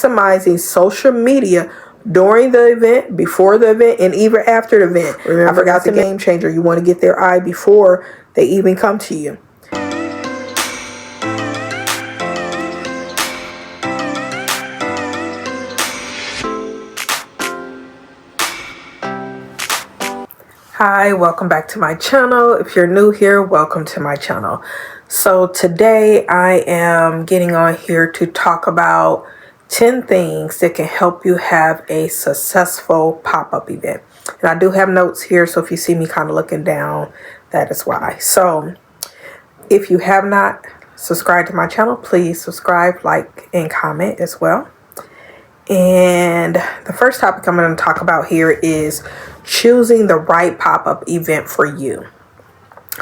maximizing social media during the event, before the event, and even after the event. Remember, I forgot the game changer. You want to get their eye before they even come to you. Hi, welcome back to my channel. If you're new here, welcome to my channel. So today I am getting on here to talk about 10 things that can help you have a successful pop-up event. And I do have notes here, so if you see me kind of looking down, that is why. So if you have not subscribed to my channel, please subscribe, like, and comment as well. And the first topic I'm going to talk about here is choosing the right pop-up event for you.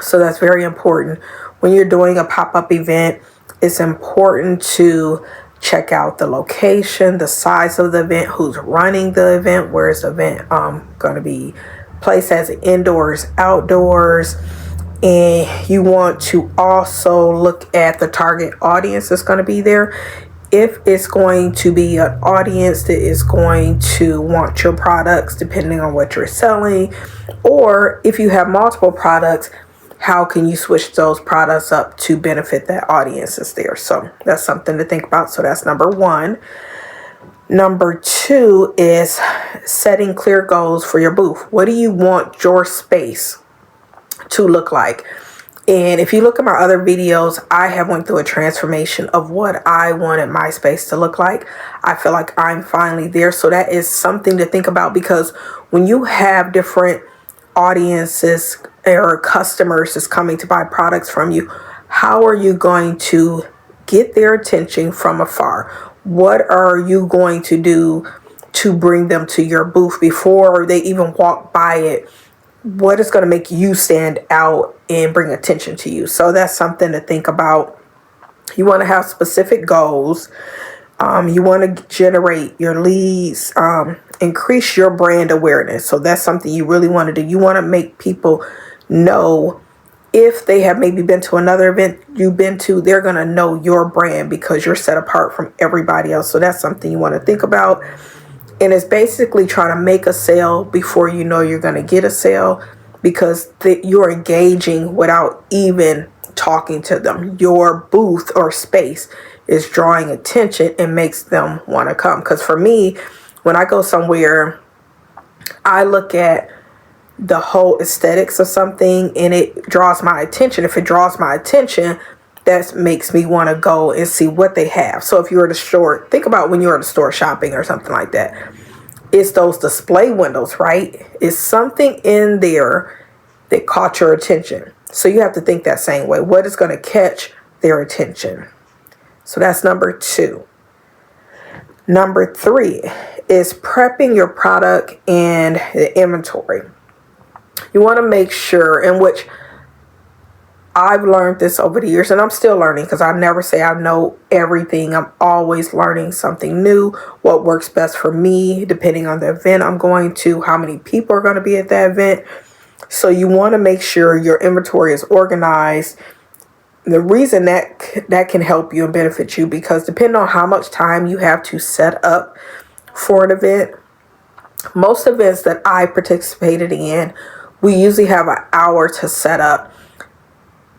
So that's very important. When you're doing a pop-up event, it's important to check out the location, the size of the event, who's running the event, where is the event going to be placed, as indoors, outdoors. And you want to also look at the target audience that's going to be there. If it's going to be an audience that is going to want your products depending on what you're selling, or if you have multiple products, how can you switch those products up to benefit that audience that's there? So that's something to think about. So that's number one. Number two is setting clear goals for your booth. What do you want your space to look like? And if you look at my other videos, I have went through a transformation of what I wanted my space to look like. I feel like I'm finally there. So that is something to think about, because when you have different audiences or customers that's coming to buy products from you, how are you going to get their attention from afar? What are you going to do to bring them to your booth before they even walk by it? What is going to make you stand out and bring attention to you? So that's something to think about. You want to have specific goals. You want to generate your leads, increase your brand awareness. So that's something you really want to do. You want to make people know, if they have maybe been to another event you've been to, they're going to know your brand because you're set apart from everybody else. So that's something you want to think about. And it's basically trying to make a sale before you know you're going to get a sale, because you're engaging without even talking to them. Your booth or space is drawing attention and makes them want to come. Because for me, when I go somewhere, I look at the whole aesthetics of something and it draws my attention. If it draws my attention, that makes me want to go and see what they have. So if you're at a store, think about when you're at a store shopping or something like that. It's those display windows, right? It's something in there that caught your attention. So you have to think that same way. What is going to catch their attention? So that's number two. Number three is prepping your product and the inventory. You want to make sure, in which I've learned this over the years, and I'm still learning, because I never say I know everything. I'm always learning something new, what works best for me, depending on the event I'm going to, how many people are going to be at that event. So you want to make sure your inventory is organized. The reason that can help you and benefit you, because depending on how much time you have to set up for an event, most events that I participated in, we usually have an hour to set up.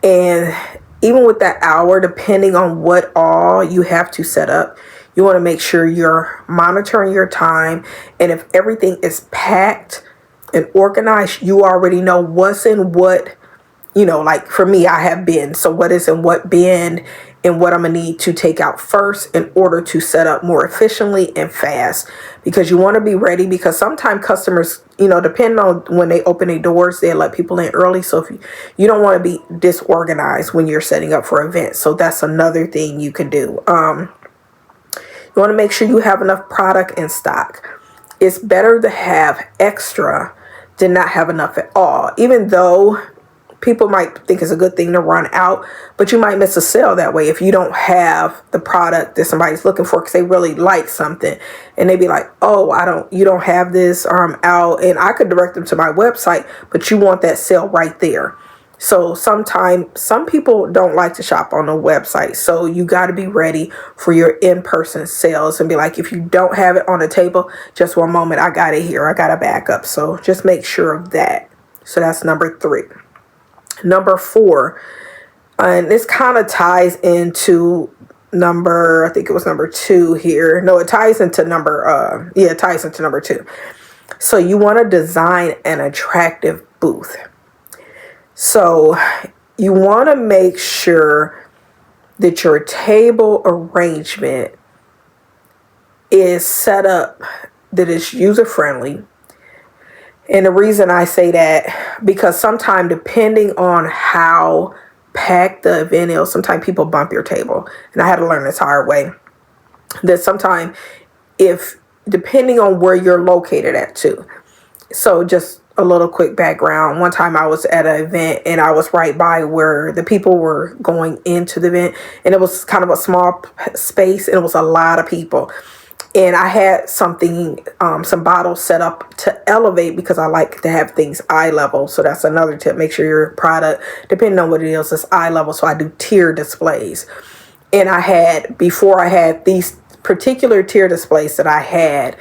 And even with that hour, depending on what all you have to set up, you want to make sure you're monitoring your time. And if everything is packed and organized, you already know what's in what, like for me, I have bins. So what is in what bin and what I'm going to need to take out first in order to set up more efficiently and fast. Because you want to be ready, because sometimes customers, depending on when they open their doors, they let people in early. So if you don't want to be disorganized when you're setting up for events. So that's another thing you can do. You want to make sure you have enough product in stock. It's better to have extra than not have enough at all. Even though people might think it's a good thing to run out, but you might miss a sale that way if you don't have the product that somebody's looking for, because they really like something and they be like, oh, you don't have this, or I'm out. And I could direct them to my website, but you want that sale right there. So sometimes some people don't like to shop on a website. So you got to be ready for your in-person sales and be like, if you don't have it on the table, just one moment, I got it here. I got to back up. So just make sure of that. So that's number 3. Number 4, and this kind of ties into I think it was number 2 here. No, it ties into it ties into number 2. So you want to design an attractive booth. So you want to make sure that your table arrangement is set up that is user friendly. And the reason I say that, because sometimes depending on how packed the event is, sometimes people bump your table. And I had to learn this hard way. That sometimes depending on where you're located at too. So just a little quick background. One time I was at an event and I was right by where the people were going into the event, and it was kind of a small space and it was a lot of people. And I had some bottles set up to elevate because I like to have things eye level. So that's another tip. Make sure your product, depending on what it is eye level. So I do tier displays. And before I had these particular tier displays that I had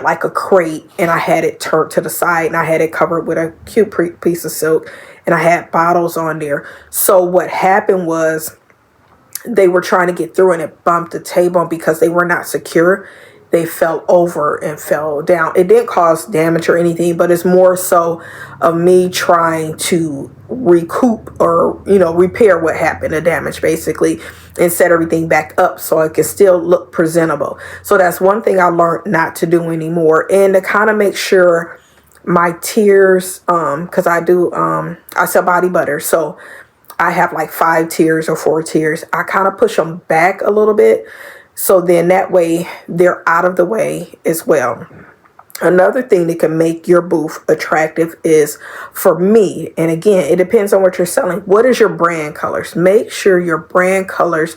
like a crate, and I had it turned to the side, and I had it covered with a cute piece of silk, and I had bottles on there. So what happened was they were trying to get through and it bumped the table, because they were not secure. They fell over and fell down. It didn't cause damage or anything, but it's more so of me trying to recoup or, repair what happened, the damage basically, and set everything back up so it can still look presentable. So that's one thing I learned not to do anymore. And to kind of make sure my tiers, because I sell body butter. So I have like 5 tiers or 4 tiers. I kind of push them back a little bit. So then that way they're out of the way as well. Another thing that can make your booth attractive is, for me, and again, it depends on what you're selling. What is your brand colors? Make sure your brand colors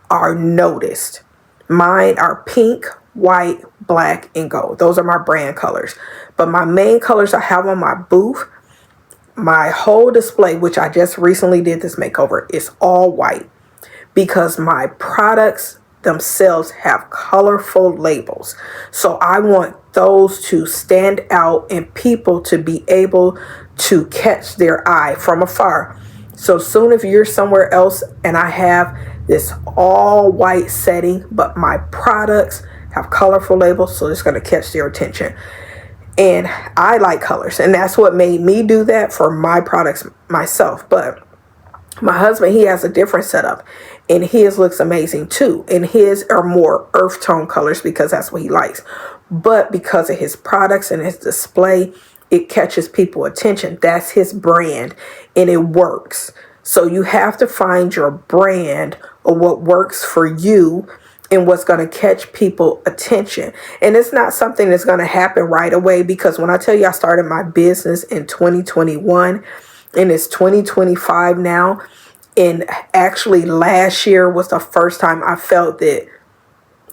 are noticed. Mine are pink, white, black, and gold. Those are my brand colors. But my main colors I have on my booth, my whole display, which I just recently did this makeover, is all white, because my products themselves have colorful labels. So I want those to stand out and people to be able to catch their eye from afar. So soon if you're somewhere else and I have this all white setting, but my products have colorful labels, so it's going to catch their attention. And I like colors, and that's what made me do that for my products myself. But my husband, he has a different setup, and his looks amazing too. And his are more earth tone colors because that's what he likes. But because of his products and his display, it catches people's attention. That's his brand, and it works. So you have to find your brand or what works for you and what's going to catch people attention. And it's not something that's going to happen right away, because when I tell you I started my business in 2021 and it's 2025 now, and actually last year was the first time I felt that,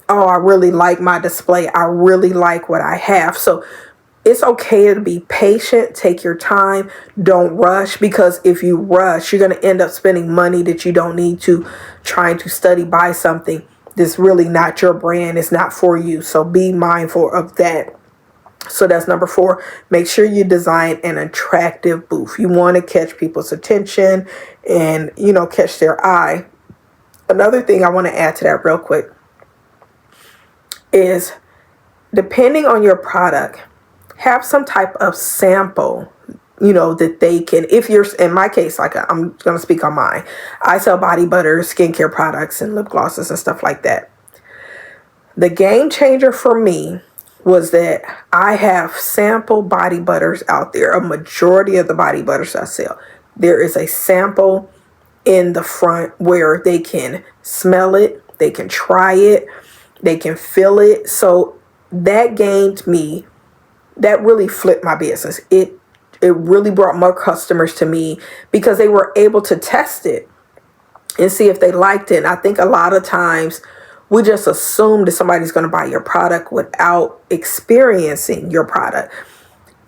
oh, I really like my display. I really like what I have. So it's okay to be patient. Take your time. Don't rush, because if you rush, you're going to end up spending money that you don't need to, trying to buy something that's really not your brand. It's not for you. So be mindful of that. So that's number 4. Make sure you design an attractive booth. You want to catch people's attention and, catch their eye. Another thing I want to add to that real quick is, depending on your product, have some type of sample, that they can, if you're, in my case, like I'm going to speak on mine. I sell body butter, skincare products, and lip glosses and stuff like that. The game changer for me was that I have sample body butters out there. A majority of the body butters I sell, there is a sample in the front where they can smell it, they can try it, they can feel it. So that gained me, that really flipped my business. It really brought more customers to me because they were able to test it and see if they liked it. And I think a lot of times we just assume that somebody's going to buy your product without experiencing your product.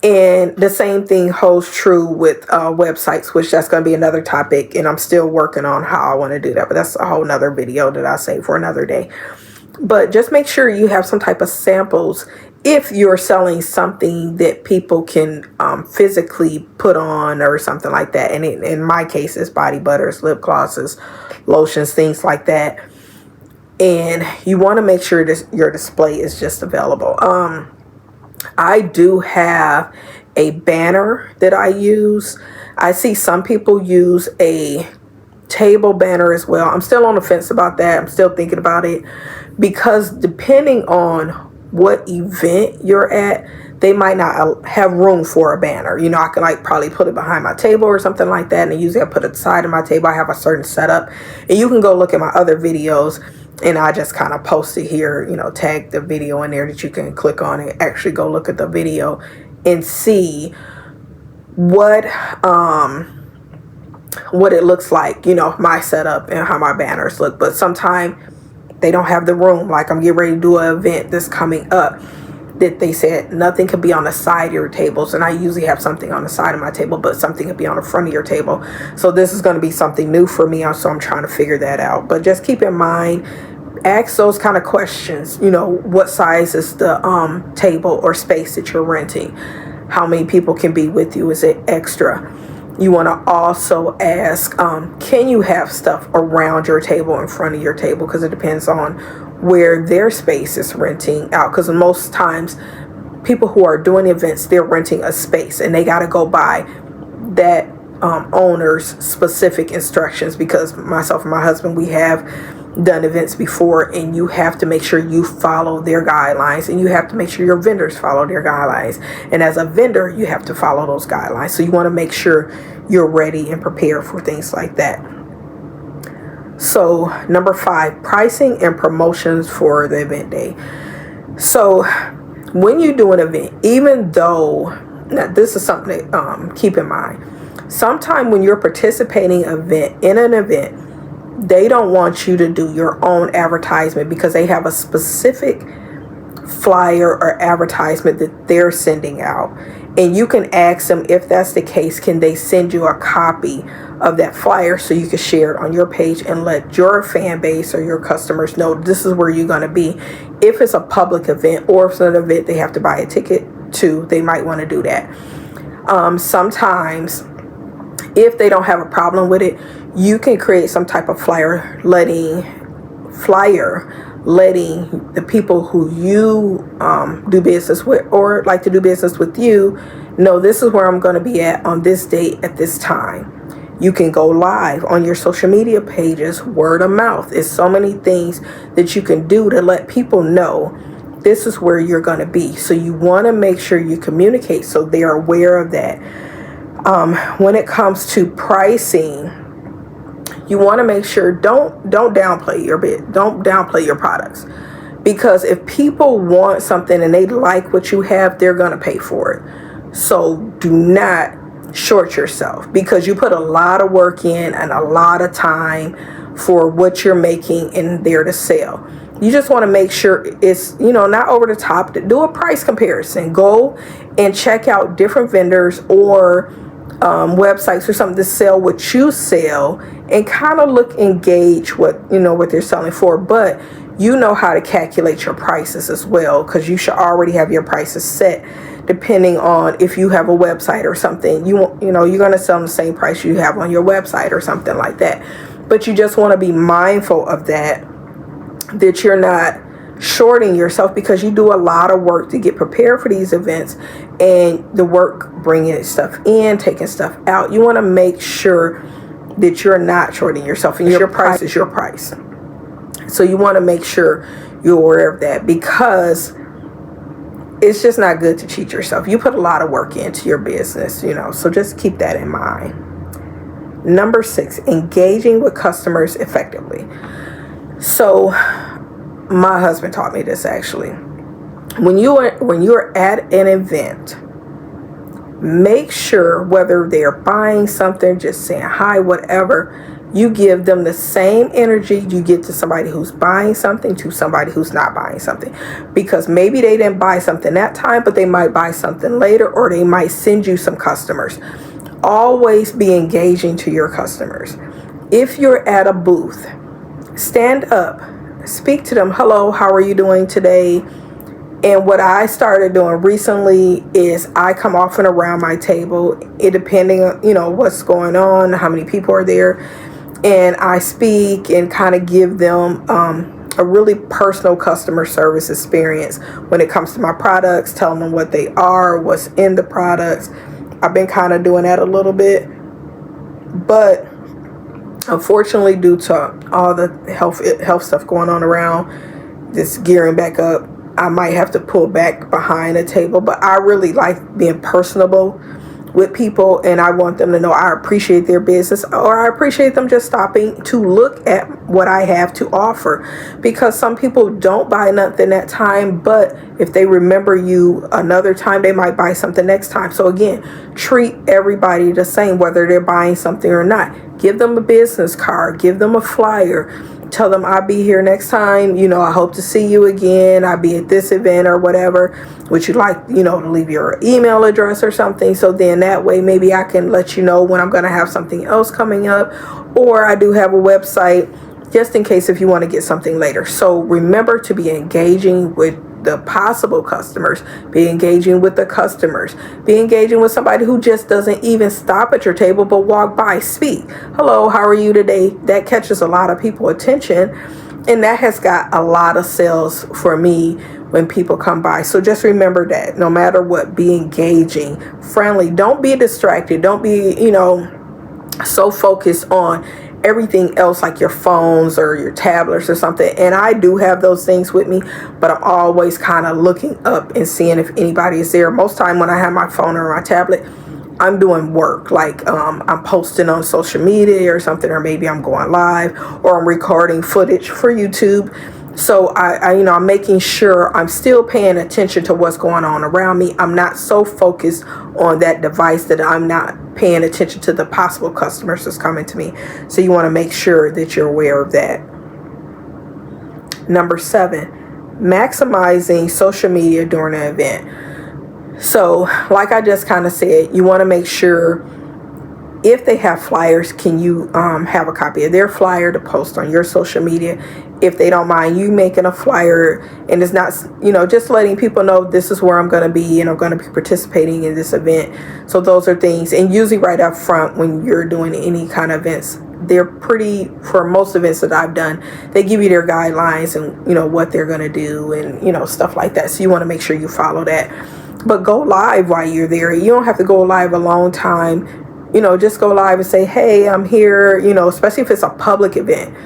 And the same thing holds true with websites, which that's going to be another topic. And I'm still working on how I want to do that. But that's a whole nother video that I'll save for another day. But just make sure you have some type of samples if you're selling something that people can physically put on or something like that. And in my case, it's body butters, lip glosses, lotions, things like that. And you want to make sure your display is just available. I do have a banner that I use. I see some people use a table banner as well. I'm still on the fence about that. I'm still thinking about it, because depending on what event you're at, they might not have room for a banner. You know, I can like probably put it behind my table or something like that. And usually I put it side of my table. I have a certain setup, and you can go look at my other videos, and I just kind of post it here, you know, tag the video in there that you can click on and actually go look at the video and see what it looks like, you know, my setup and how my banners look. But sometimes they don't have the room. Like I'm getting ready to do an event that's coming up that they said nothing could be on the side of your tables, and I usually have something on the side of my table, but something could be on the front of your table. So this is going to be something new for me, so I'm trying to figure that out. But just keep in mind, ask those kind of questions. You know, what size is the table or space that you're renting? How many people can be with you? Is it extra? You want to also ask, can you have stuff around your table, in front of your table? Because it depends on where their space is renting out. Because most times people who are doing events, they're renting a space, and they got to go by that owner's specific instructions. Because myself and my husband, we have done events before, and you have to make sure you follow their guidelines, and you have to make sure your vendors follow their guidelines. And as a vendor, you have to follow those guidelines. So you want to make sure you're ready and prepared for things like that. So number 5, pricing and promotions for the event day. So when you do an event, even though, now this is something to keep in mind, sometime when you're participating in an event, they don't want you to do your own advertisement, because they have a specific flyer or advertisement that they're sending out. And you can ask them, if that's the case, can they send you a copy of that flyer so you can share it on your page and let your fan base or your customers know this is where you're going to be. If it's a public event, or if it's an event they have to buy a ticket to, they might want to do that. Sometimes, if they don't have a problem with it, you can create some type of flyer letting the people who you do business with, or like to do business with you, know this is where I'm going to be at on this date at this time. You can go live on your social media pages, word of mouth. It's so many things that you can do to let people know this is where you're going to be. So you want to make sure you communicate so they're aware of that. When it comes to pricing, you want to make sure don't downplay your products, because if people want something and they like what you have, they're going to pay for it. So do not short yourself, because you put a lot of work in and a lot of time for what you're making in there to sell. You just want to make sure it's, not over the top. Do a price comparison. Go and check out different vendors or websites or something to sell what you sell, and kind of look and gauge what they're selling for. But you know how to calculate your prices as well, because you should already have your prices set, depending on if you have a website or something. You're going to sell the same price you have on your website or something like that. But you just want to be mindful of that you're not shorting yourself, because you do a lot of work to get prepared for these events, and the work bringing stuff in, taking stuff out. You want to make sure that you're not shorting yourself, and your price is your price. So you want to make sure you're aware of that, because it's just not good to cheat yourself. You put a lot of work into your business, so just keep that in mind. Number 6, engaging with customers effectively. So my husband taught me this, actually. When you're at an event, make sure, whether they're buying something, just saying hi, whatever, You give them the same energy you get to somebody who's buying something to somebody who's not buying something. Because maybe they didn't buy something that time, but they might buy something later, or they might send you some customers. Always be engaging to your customers. If you're at a booth, stand up, speak to them. Hello, how are you doing today? And what I started doing recently is I come off and around my table, it depending on, what's going on, how many people are there, and I speak and kind of give them a really personal customer service experience when it comes to my products, telling them what they are, what's in the products. I've been kind of doing that a little bit, but unfortunately, due to all the health stuff going on around, this gearing back up, I might have to pull back behind a table. But I really like being personable with people, and I want them to know I appreciate their business, or I appreciate them just stopping to look at what I have to offer. Because some people don't buy nothing that time, but if they remember you another time, they might buy something next time. So again, treat everybody the same, whether they're buying something or not. Give them a business card, give them a flyer, tell them I'll be here next time. I hope to see you again. I'll be at this event or whatever. Would you like, to leave your email address or something? So then that way, maybe I can let you know when I'm going to have something else coming up. Or I do have a website just in case if you want to get something later. So remember to be engaging with the possible customers, be engaging with the customers, be engaging with somebody who just doesn't even stop at your table but walk by, speak. Hello, how are you today? That catches a lot of people's attention, and that has got a lot of sales for me when people come by. So just remember that no matter what, be engaging, friendly. Don't be distracted. Don't be, so focused on everything else like your phones or your tablets or something. And I do have those things with me, but I'm always kind of looking up and seeing if anybody is there. Most time when I have my phone or my tablet, I'm doing work, like I'm posting on social media or something, or maybe I'm going live, or I'm recording footage for YouTube. So I'm making sure I'm still paying attention to what's going on around me. I'm not so focused on that device that I'm not paying attention to the possible customers that's coming to me. So you want to make sure that you're aware of that. Number 7, maximizing social media during an event. So like I just kind of said, you want to make sure if they have flyers, can you have a copy of their flyer to post on your social media? If they don't mind you making a flyer, and it's not, just letting people know this is where I'm going to be and I'm going to be participating in this event. So those are things, and usually right up front when you're doing any kind of events, they're pretty, for most events that I've done, they give you their guidelines and what they're going to do and stuff like that. So you want to make sure you follow that. But go live while you're there. You don't have to go live a long time. Just go live and say, hey, I'm here, especially if it's a public event.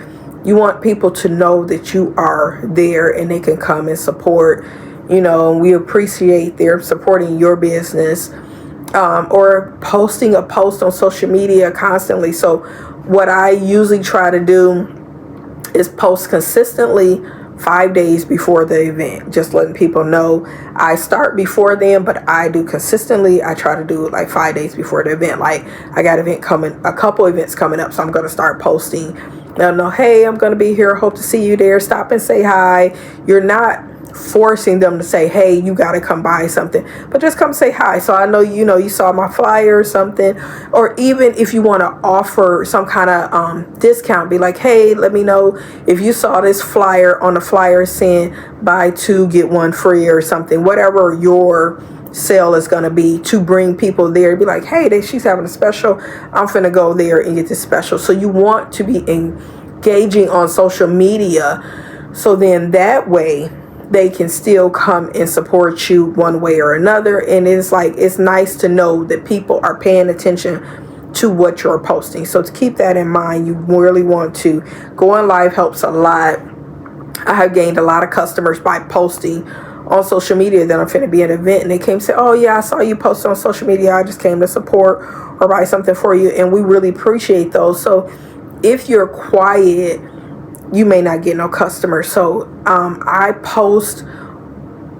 You want people to know that you are there and they can come and support, and we appreciate their supporting your business, or posting a post on social media constantly. So what I usually try to do is post consistently 5 days before the event, just letting people know. I start before then, but I do consistently. I try to do it like 5 days before the event. Like I got a couple events coming up, so I'm going to start posting. They'll know, hey, I'm going to be here. Hope to see you there. Stop and say hi. You're not forcing them to say, hey, you got to come buy something, but just come say hi. So I know, you saw my flyer or something, or even if you want to offer some kind of discount, be like, hey, let me know if you saw this flyer on the flyer saying buy 2 get 1 free or something, whatever your sale is going to be, to bring people there. Be like, hey, she's having a special. I'm finna go there and get this special. So you want to be engaging on social media, so then that way they can still come and support you one way or another. And it's nice to know that people are paying attention to what you're posting. So to keep that in mind, you really want to go on live. Helps a lot. I have gained a lot of customers by posting on social media that I'm finna be at an event, and they came and say, oh yeah, I saw you post on social media, I just came to support or buy something for you. And we really appreciate those. So if you're quiet, you may not get no customers. So I post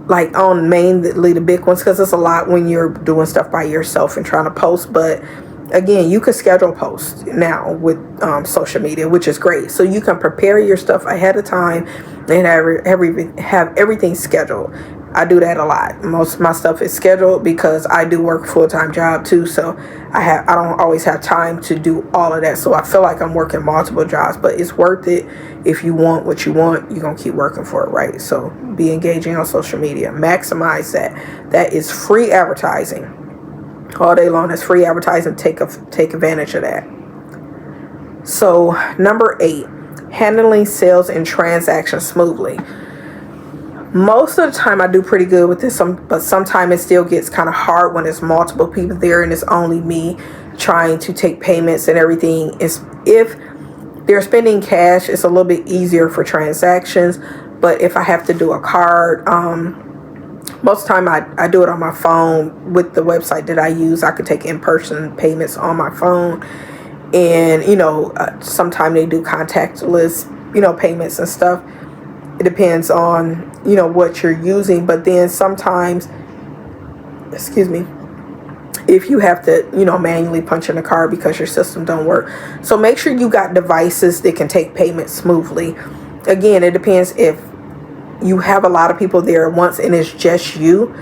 like on mainly the big ones, because it's a lot when you're doing stuff by yourself and trying to post. But Again, you can schedule posts now with social media, which is great. So you can prepare your stuff ahead of time and have everything scheduled. I do that a lot. Most of my stuff is scheduled because I do work a full-time job too. So I don't always have time to do all of that. So I feel like I'm working multiple jobs, but it's worth it. If you want what you want, you're going to keep working for it, right? So be engaging on social media. Maximize that. That is free advertising. All day long, it's free advertising. Take advantage of that. So number 8, handling sales and transactions smoothly. Most of the time I do pretty good with this, but sometimes it still gets kind of hard when there's multiple people there and it's only me trying to take payments and everything. If they're spending cash, it's a little bit easier for transactions. But if I have to do a card, most of the time I do it on my phone with the website that I use. I could take in-person payments on my phone. And, sometimes they do contactless, payments and stuff. It depends on, what you're using. But then sometimes, if you have to, manually punch in a card because your system don't work. So make sure you got devices that can take payments smoothly. Again, it depends if you have a lot of people there at once and it's just you.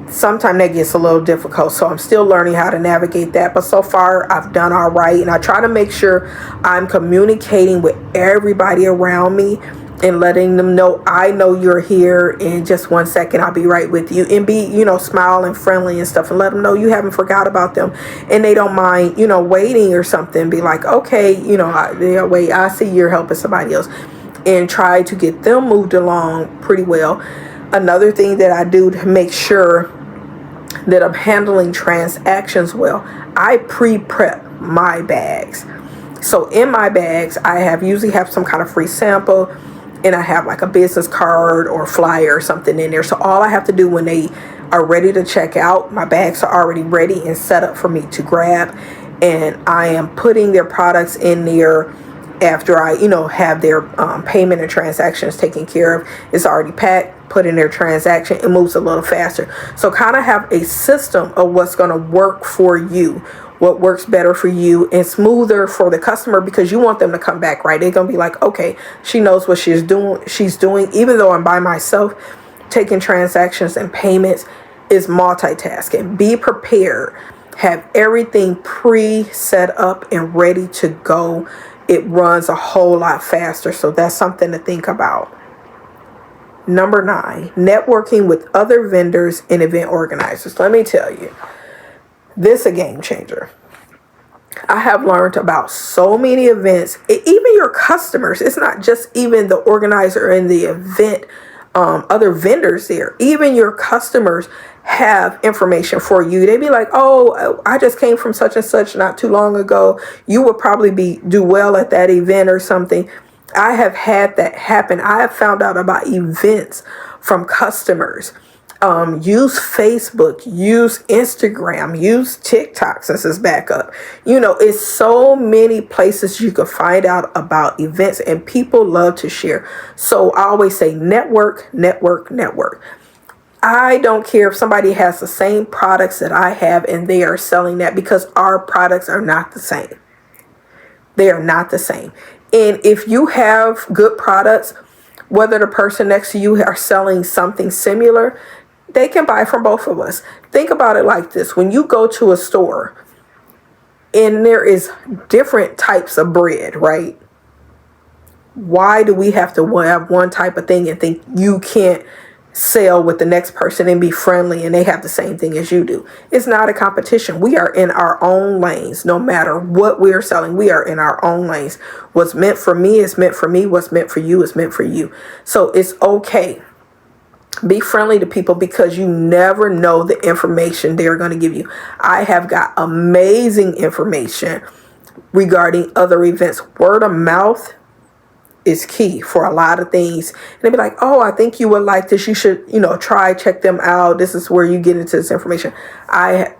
Sometimes that gets a little difficult. So I'm still learning how to navigate that. But so far, I've done all right. And I try to make sure I'm communicating with everybody around me and letting them know, I know you're here. In just 1 second, I'll be right with you. And be, smile and friendly and stuff. And let them know you haven't forgot about them. And they don't mind, waiting or something. Be like, okay, wait, I see you're helping somebody else. And try to get them moved along pretty well. Another thing that I do to make sure that I'm handling transactions well, I pre-prep my bags. So in my bags, I usually have some kind of free sample, and I have like a business card or flyer or something in there. So all I have to do when they are ready to check out, my bags are already ready and set up for me to grab. And I am putting their products in there after I, have their payment and transactions taken care of. It's already packed, put in their transaction. It moves a little faster. So kind of have a system of what's going to work for you, what works better for you and smoother for the customer, because you want them to come back, right? They're going to be like, okay, she knows what she's doing. Even though I'm by myself, taking transactions and payments is multitasking. Be prepared. Have everything pre-set up and ready to go. It runs a whole lot faster. So that's something to think about. Number 9, networking with other vendors and event organizers. Let me tell you, this is a game changer. I have learned about so many events, even your customers. It's not just even the organizer and the event, other vendors there. Even your customers have information for you. They be like, oh, I just came from such and such not too long ago. You would probably do well at that event or something. I have had that happen. I have found out about events from customers. Use Facebook, use Instagram, use TikTok since it's back up. It's so many places you can find out about events, and people love to share. So I always say network, network, network. I don't care if somebody has the same products that I have and they are selling that, because our products are not the same. They are not the same. And if you have good products, whether the person next to you are selling something similar, they can buy from both of us. Think about it like this. When you go to a store and there is different types of bread, right? Why do we have to have one type of thing and think you can't sell with the next person and be friendly and they have the same thing as you do? It's not a competition. We are in our own lanes. No matter what we're selling, we are in our own lanes. What's meant for me is meant for me. What's meant for you is meant for you. So it's okay. Be friendly to people, because you never know the information they're going to give you. I have got amazing information regarding other events. Word of mouth is key for a lot of things. And they'll be like, oh, I think you would like this. You should, check them out. This is where you get into this information. I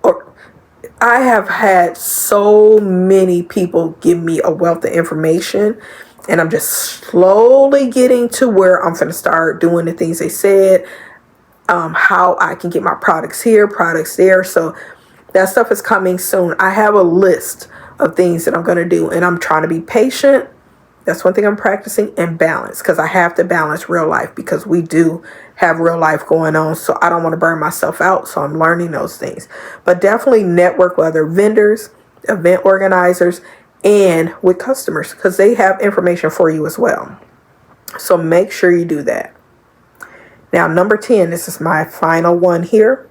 have had so many people give me a wealth of information, and I'm just slowly getting to where I'm going to start doing the things they said, how I can get my products here, products there. So That stuff is coming soon. I have a list of things that I'm going to do, and I'm trying to be patient. That's one thing I'm practicing, and balance, because I have to balance real life, because we do have real life going on. So I don't want to burn myself out. So I'm learning those things. But definitely network with other vendors, event organizers, and with customers, because they have information for you as well. So make sure you do that. Now, number 10, this is my final one here.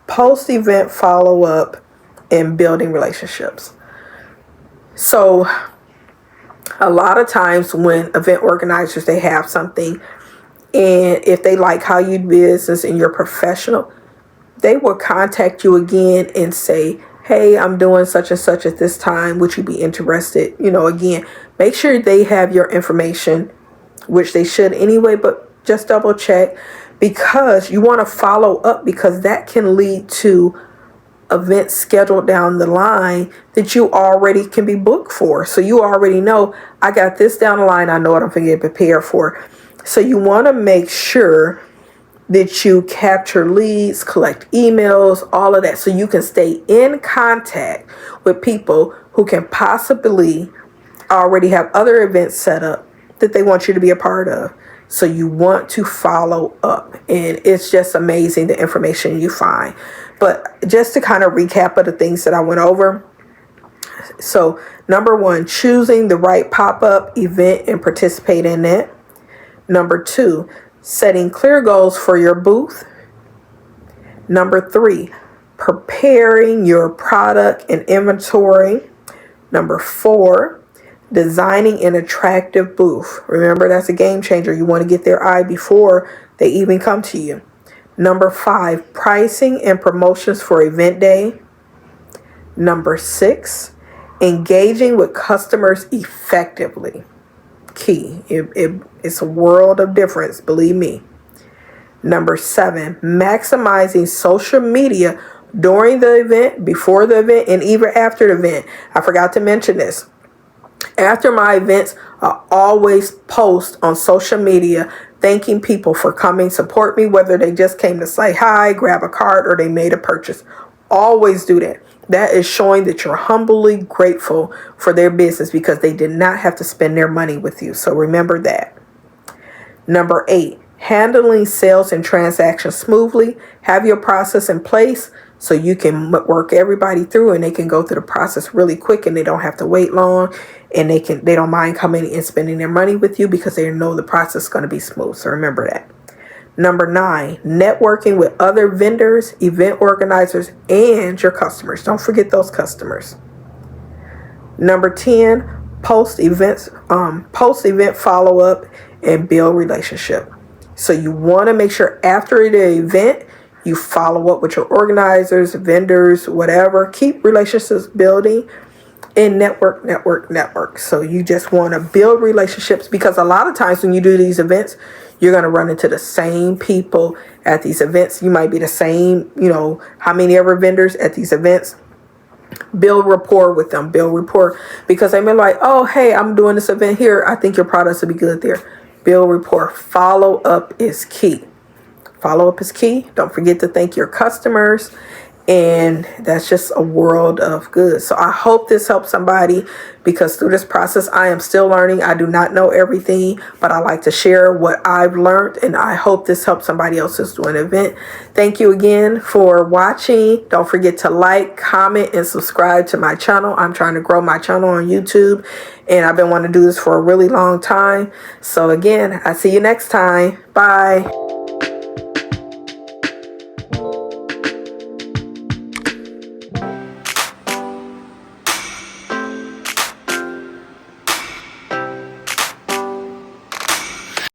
Post-event follow-up and building relationships. So a lot of times when event organizers, they have something, and if they like how you do business and you're professional, they will contact you again and say, hey, I'm doing such and such at this time. Would you be interested? Again, make sure they have your information, which they should anyway, but just double check, because you want to follow up, because that can lead to events scheduled down the line that you already can be booked for. So you already know, I got this down the line. I know what I'm going to get prepared for. So you want to make sure that you capture leads, collect emails, all of that, so you can stay in contact with people who can possibly already have other events set up that they want you to be a part of. So you want to follow up, and it's just amazing the information you find. But just to kind of recap of the things that I went over. So number 1, choosing the right pop-up event and participate in it. Number 2, setting clear goals for your booth. Number 3, preparing your product and inventory. Number 4, designing an attractive booth. Remember, that's a game changer. You want to get their eye before they even come to you. Number 5, pricing and promotions for event day. Number 6, engaging with customers effectively. Key. It's a world of difference, believe me. Number 7, maximizing social media during the event, before the event, and even after the event. I forgot to mention this. After my events, I always post on social media thanking people for coming, support me, whether they just came to say hi, grab a card, or they made a purchase. Always do that. That is showing that you're humbly grateful for their business, because they did not have to spend their money with you. So remember that. Number 8, handling sales and transactions smoothly. Have your process in place so you can work everybody through, and they can go through the process really quick, and they don't have to wait long, and they don't mind coming and spending their money with you, because they know the process is going to be smooth. So remember that. Number 9, networking with other vendors, event organizers, and your customers. Don't forget those customers. Number 10, post-event follow-up and build relationship. So you want to make sure after the event, you follow up with your organizers, vendors, whatever. Keep relationships building, and network. So you just want to build relationships, because a lot of times when you do these events, you're going to run into the same people at these events. You might be the same, how many ever vendors at these events. Build rapport with them. Build rapport, because they may be like, oh, hey, I'm doing this event here. I think your products will be good there. Build rapport. Follow up is key. Don't forget to thank your customers. And that's just a world of good. So I hope this helps somebody, because through this process, I am still learning. I do not know everything, but I like to share what I've learned. And I hope this helps somebody else who's doing an event. Thank you again for watching. Don't forget to like, comment, and subscribe to my channel. I'm trying to grow my channel on YouTube, and I've been wanting to do this for a really long time. So again, I see you next time. Bye.